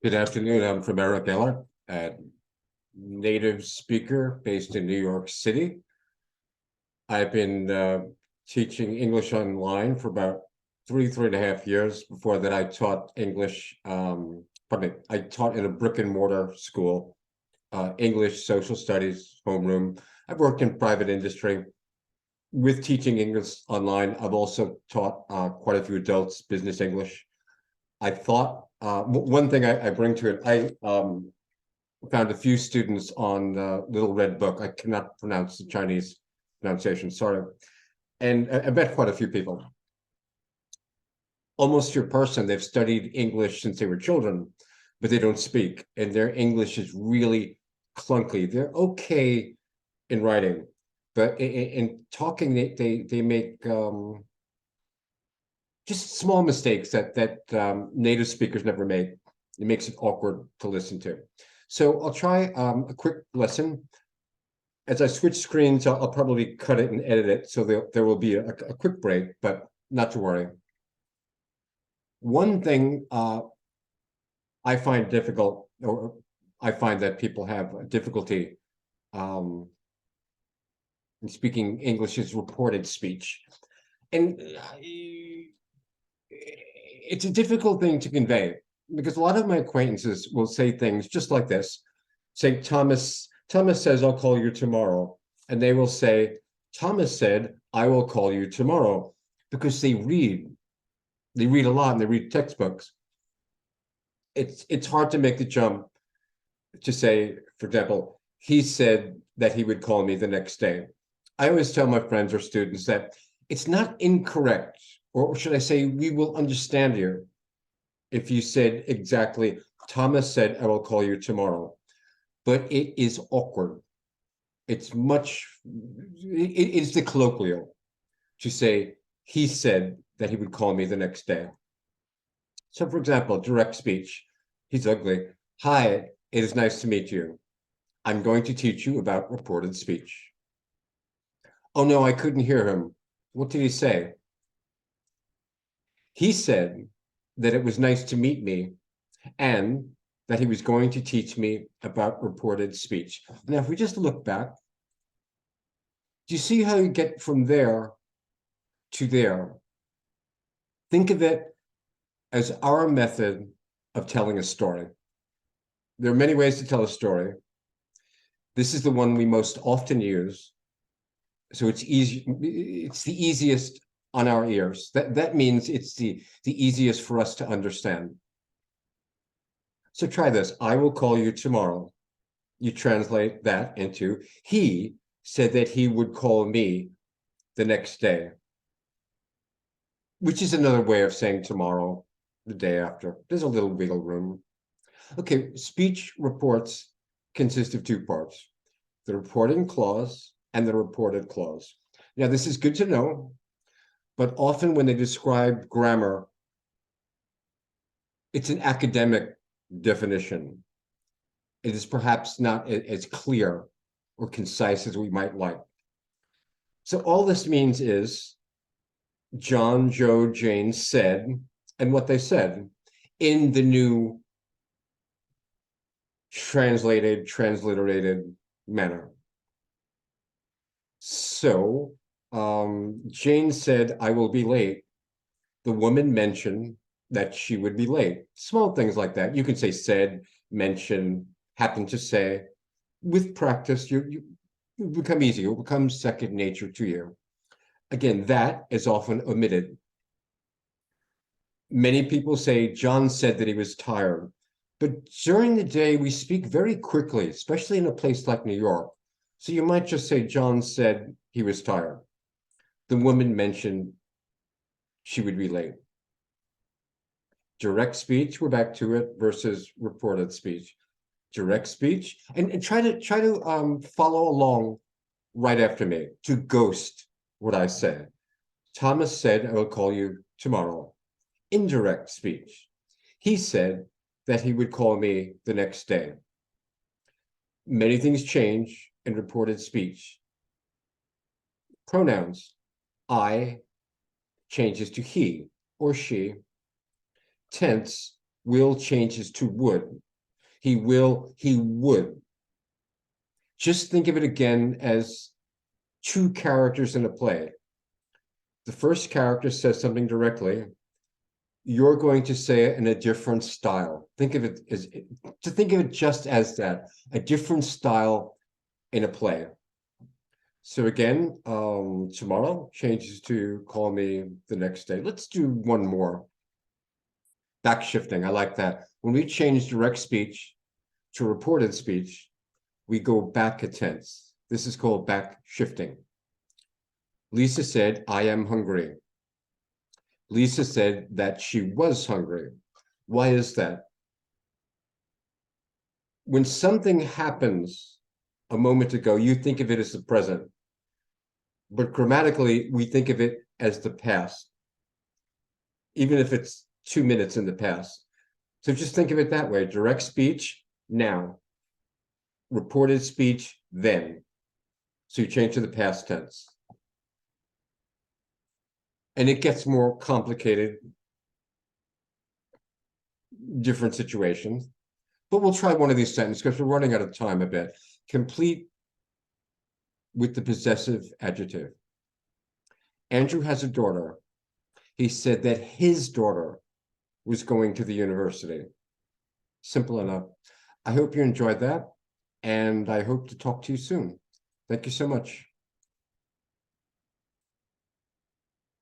Good afternoon. I'm from Eric Eller, a native speaker based in New York City. I've been teaching English online for about three and a half years. Before that, I taught English. Pardon me, I taught in a brick and mortar school, English, social studies, homeroom. I've worked in private industry. With teaching English online, I've also taught quite a few adults business English. I thought one thing I bring to it, I found a few students on Little Red Book. I cannot pronounce the Chinese pronunciation, sorry. And I met quite a few people. Almost your person, they've studied English since they were children, but they don't speak. And their English is really clunky. They're okay in writing, but in talking, they make just small mistakes that native speakers never make. It makes it awkward to listen to. So I'll try a quick lesson. As I switch screens, I'll probably cut it and edit it, so there will be a quick break, but not to worry. One thing I find difficult, or I find that people have difficulty in speaking English, is reported speech. And it's a difficult thing to convey because a lot of my acquaintances will say things just like this. Say, Thomas says, I'll call you tomorrow. And they will say, Thomas said, I will call you tomorrow, because they read a lot and they read textbooks. It's hard to make the jump to say, for example, he said that he would call me the next day. I always tell my friends or students that it's not incorrect, or should I say, we will understand you if you said exactly, Thomas said, I will call you tomorrow. But it is awkward. It's it is the colloquial to say, he said that he would call me the next day. So, for example, direct speech. He's ugly. Hi, it is nice to meet you. I'm going to teach you about reported speech. Oh no, I couldn't hear him. What did he say? He said that it was nice to meet me and that he was going to teach me about reported speech. Now, if we just look back, do you see how you get from there to there? Think of it as our method of telling a story. There are many ways to tell a story. This is the one we most often use. So it's easy, it's the easiest on our ears. That means it's the easiest for us to understand. So try this. I will call you tomorrow. You translate that into, he said that he would call me the next day, which is another way of saying tomorrow, the day after. There's a little wiggle room. Okay, speech reports consist of two parts, the reporting clause and the reported clause. Now, this is good to know, but often when they describe grammar, it's an academic definition. It is perhaps not as clear or concise as we might like. So all this means is John, Joe, Jane said, and what they said in the new transliterated manner. So Jane said, I will be late. The woman mentioned that she would be late. Small things like that. You can say said, mention, happen to say. With practice, you become easy. It will become second nature to you. Again, that is often omitted. Many people say John said that he was tired, but during the day we speak very quickly, especially in a place like New York. So you might just say John said he was tired. The woman mentioned she would be late. Direct speech, we're back to it, versus reported speech. Direct speech, and try to follow along right after me, to ghost what I say. Thomas said, I will call you tomorrow. Indirect speech. He said that he would call me the next day. Many things change in reported speech. Pronouns. I changes to he or she. Tense Will changes to would. He will, he would. Just think of it again as two characters in a play. The first character says something directly. You're going to say it in a different style. Think of it as, to think of it just as that, a different style in a play. So again, tomorrow changes to call me the next day. Let's do one more. Back shifting, I like that. When we change direct speech to reported speech, we go back a tense. This is called back shifting. Lisa said, I am hungry. Lisa said that she was hungry. Why is that? When something happens a moment ago, you think of it as the present. But grammatically, we think of it as the past, even if it's 2 minutes in the past. So just think of it that way. Direct speech, now. Reported speech, then. So you change to the past tense. And it gets more complicated, different situations. But we'll try one of these sentences because we're running out of time a bit. Complete with the possessive adjective. Andrew has a daughter. He said that his daughter was going to the university. Simple enough. I hope you enjoyed that, and I hope to talk to you soon. Thank you so much.